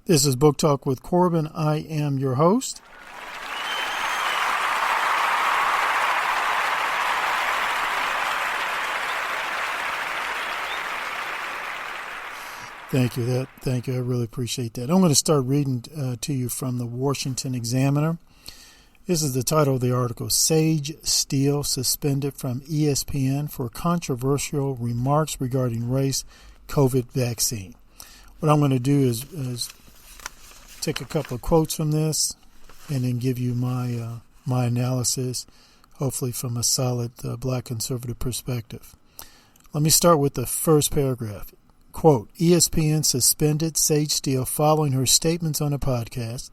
This is Book Talk with Corbin. I am your host. Thank you. Thank you. I really appreciate that. I'm going to start reading to you from the Washington Examiner. This is the title of the article: Sage Steele suspended from ESPN for controversial remarks regarding race COVID vaccine. What I'm going to do is take a couple of quotes from this and then give you my analysis, hopefully from a solid black conservative perspective. Let me start with the first paragraph. Quote, ESPN suspended Sage Steele following her statements on a podcast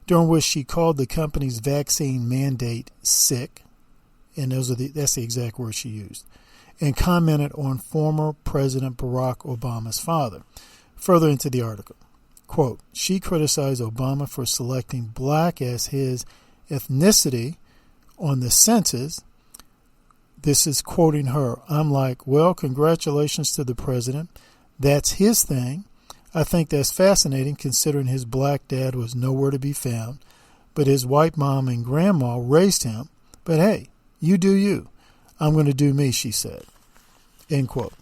during which she called the company's vaccine mandate sick, and that's the exact word she used, and commented on former President Barack Obama's father. Further into the article, quote, she criticized Obama for selecting black as his ethnicity on the census. This is quoting her. I'm like, well, congratulations to the president. That's his thing. I think that's fascinating considering his black dad was nowhere to be found, but his white mom and grandma raised him. But hey, you do you. I'm going to do me, she said. End quote.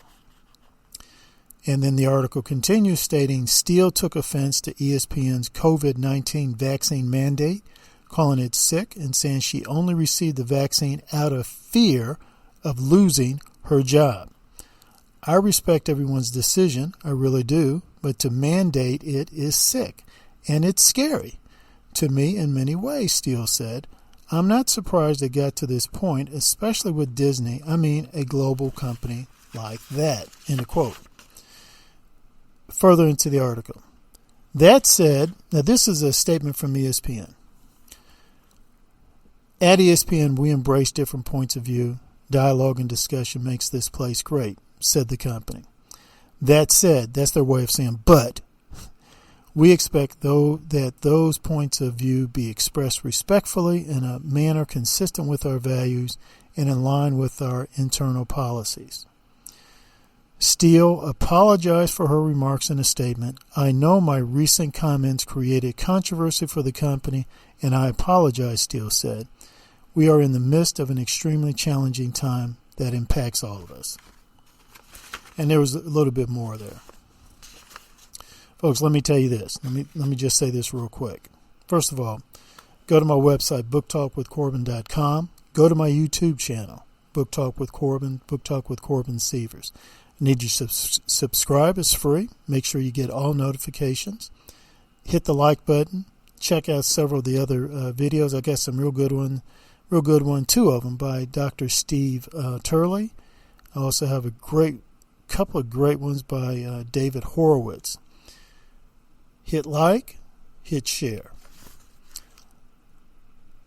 And then the article continues stating Steele took offense to ESPN's COVID-19 vaccine mandate, calling it sick and saying she only received the vaccine out of fear of losing her job. I respect everyone's decision, I really do, but to mandate it is sick, and it's scary. To me, in many ways, Steele said. I'm not surprised it got to this point, especially with Disney, a global company like that, end of quote. Further into the article. That said, now this is a statement from ESPN. At ESPN, we embrace different points of view. Dialogue and discussion makes this place great, said the company. That said, that's their way of saying, but we expect that those points of view be expressed respectfully in a manner consistent with our values and in line with our internal policies. Steele apologized for her remarks in a statement. I know my recent comments created controversy for the company, and I apologize, Steele said. We are in the midst of an extremely challenging time that impacts all of us. And there was a little bit more there. Folks, let me tell you this. Let me just say this real quick. First of all, go to my website, booktalkwithcorbin.com. Go to my YouTube channel, Book Talk with Corbin, Book Talk with Corbin Sievers. I need you to subscribe. It's free. Make sure you get all notifications. Hit the like button. Check out several of the other videos. I got some real good one, two of them by Dr. Steve Turley. I also have a couple of great ones by David Horowitz. Hit like, hit share.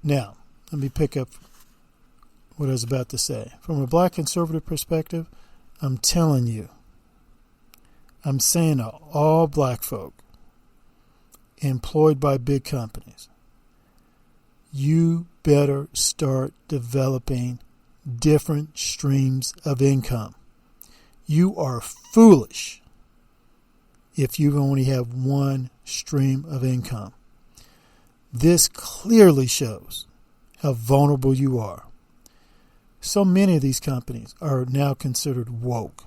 Now, let me pick up what I was about to say. From a black conservative perspective, I'm telling you, I'm saying to all black folk employed by big companies, you better start developing different streams of income. You are foolish if you only have one stream of income. This clearly shows how vulnerable you are. So many of these companies are now considered woke.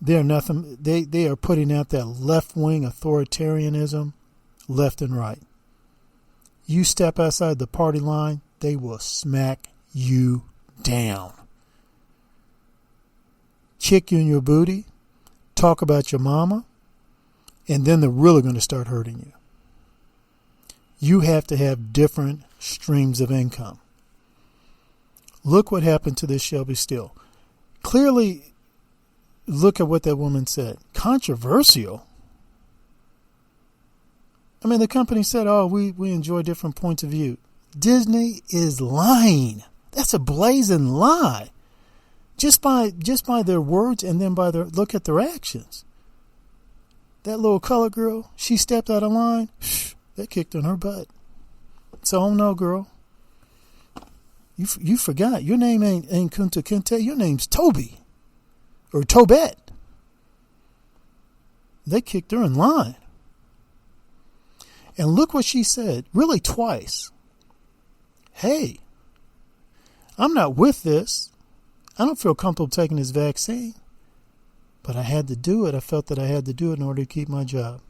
They are nothing. They are putting out that left-wing authoritarianism left and right. You step outside the party line, they will smack you down. Kick you in your booty, talk about your mama, and then they're really going to start hurting you. You have to have different streams of income. Look what happened to this Shelby Steele. Clearly, look at what that woman said. Controversial? The company said, we enjoy different points of view. Disney is lying. That's a blazing lie. Just by their words and then by look at their actions. That little colored girl, she stepped out of line. That kicked on her butt. So, oh no, girl. You forgot. Your name ain't Kunta Kinte. Your name's Toby. Or Tobet. They kicked her in line. And look what she said, really twice. Hey, I'm not with this. I don't feel comfortable taking this vaccine. But I had to do it. I felt that I had to do it in order to keep my job.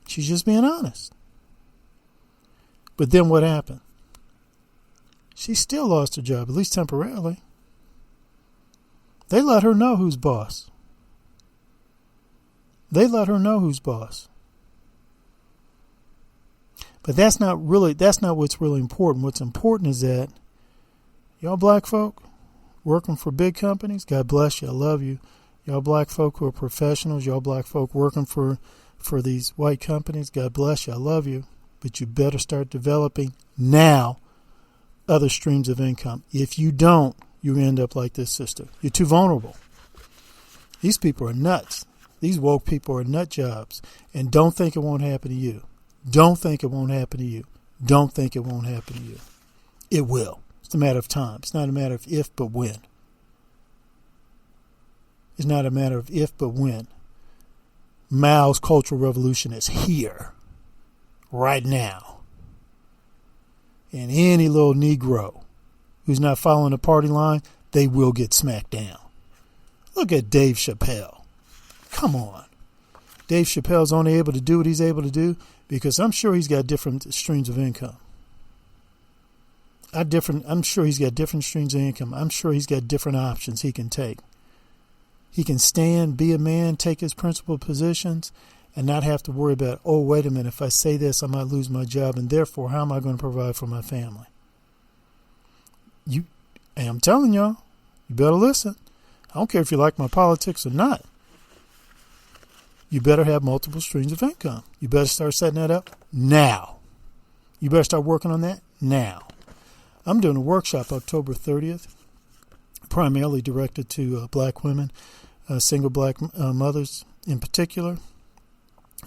She's just being honest. But then what happened? She still lost her job, at least temporarily. They let her know who's boss. They let her know who's boss. But that's not what's really important. What's important is that y'all black folk working for big companies, God bless you, I love you. Y'all black folk who are professionals, y'all black folk working for these white companies, God bless you, I love you. But you better start developing now other streams of income. If you don't, you end up like this sister. You're too vulnerable. These people are nuts. These woke people are nut jobs. And don't think it won't happen to you. Don't think it won't happen to you. Don't think it won't happen to you. It will. It's a matter of time. It's not a matter of if, but when. It's not a matter of if, but when. Mao's Cultural Revolution is here. Right now. And any little Negro who's not following the party line, they will get smacked down. Look at Dave Chappelle. Come on. Dave Chappelle's only able to do what he's able to do because I'm sure he's got different streams of income. I'm sure he's got different streams of income. I'm sure he's got different options he can take. He can stand, be a man, take his principal positions, and not have to worry about, oh, wait a minute, if I say this, I might lose my job, and therefore, how am I going to provide for my family? And I'm telling y'all, you better listen. I don't care if you like my politics or not. You better have multiple streams of income. You better start setting that up now. You better start working on that now. I'm doing a workshop October 30th, primarily directed to black women, single black mothers in particular.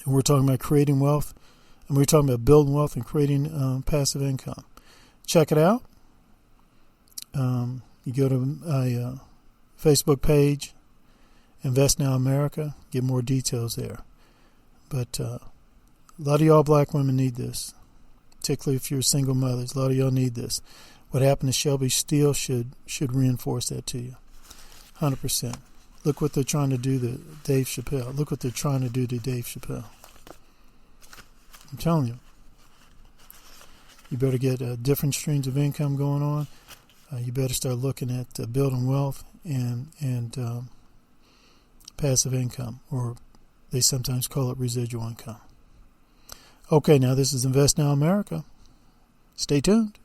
And we're talking about creating wealth, and we're talking about building wealth and creating passive income. Check it out. You go to my Facebook page, Invest Now America, get more details there. But a lot of y'all black women need this, particularly if you're single mothers. A lot of y'all need this. What happened to Sage Steele should reinforce that to you, 100%. Look what they're trying to do to Dave Chappelle. Look what they're trying to do to Dave Chappelle. I'm telling you. You better get different streams of income going on. You better start looking at building wealth and passive income, or they sometimes call it residual income. Okay, now this is Invest Now America. Stay tuned.